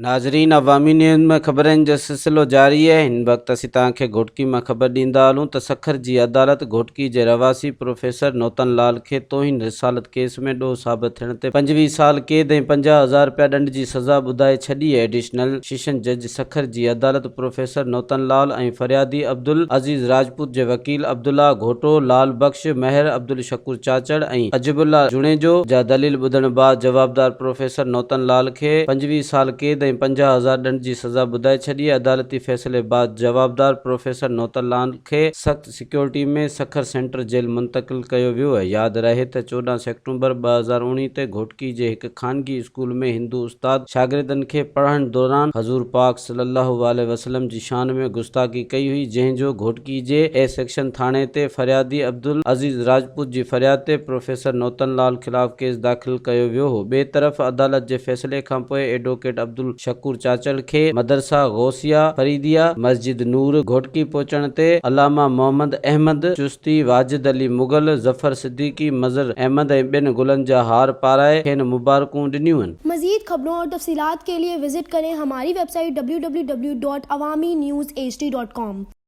नाज़रीन, अवामी न्यूज़ में ख़बरनि जो सिलसिलो जारी है। हिन वक्त असीं तव्हांखे घोटकी में ख़बर ॾींदा हलूं त सखर जी अदालत घोटकी जे रवासी प्रोफेसर नौतन लाल खे तौहीन रिसालत केस में ॾोह साबित थियण ते 25 साल कैद ऐं 50,000 रुपया ॾंड जी सज़ा ॿुधाए छॾी आहे। एडिशनल सेशन जज सखर जी अदालत प्रोफेसर नौतन लाल ऐं फरियादी अब्दुल अज़ीज़ राजपूत जे वकील अब्दुल्ला घोटो, लाल बख्श, महर, अब्दुल शकुर चाचड़ ऐं अजबुल्ला जुणेजो जा दलील ॿुधण बाद जवाबदार प्रोफेसर नौतन लाल खे 25 साल कैद 50,000 ॾंड जी सज़ा ॿुधाए छॾी। अदालती फ़ैसिले बाद जवाबदार प्रोफेसर नौतन लाल खे सख़्त सिक्योरिटी में सखर सेंट्रल जेल मुंतक़िल कयो वियो आहे। यादि रहे त 14 सेप्टेम्बर 2019 ते घोटकी जे हिकु ख़ानगी स्कूल में हिंदू उस्ताद शागिर्दनि खे पढ़ण दौरान हज़ूर पाक सल्लल्लाहु अलैहि वसल्लम जी शान में गुस्ताखी कई हुई, जंहिंजो घोटकी जे ए सेक्शन थाणे ते फरियादी अब्दुल अज़ीज़ राजपूत जी फरियाद ते प्रोफेसर नौतन लाल ख़िलाफ़ केस दाख़िल कयो वियो हो। ॿिए तरफ़ अदालत जे फ़ैसिले खां पोइ एडवोकेट अब्दुल शकुर चाचड़ खे मदरसा गौसिया फरीदिया मस्जिद नूर घोटकी पहुचण ते अलामा मोहम्मद अहमद चुश्ती, वाजिद अली मुगल, जफर सिद्दीकी, मजर अहमद ऐं ॿियनि गुलनि जा हार पाराए खेनि मुबारकूं ॾिनियूं आहिनि। मज़ीद खबरों और तफसीलात के लिए विजिट करें हमारी वेबसाइट www.awamiNewsHD.com।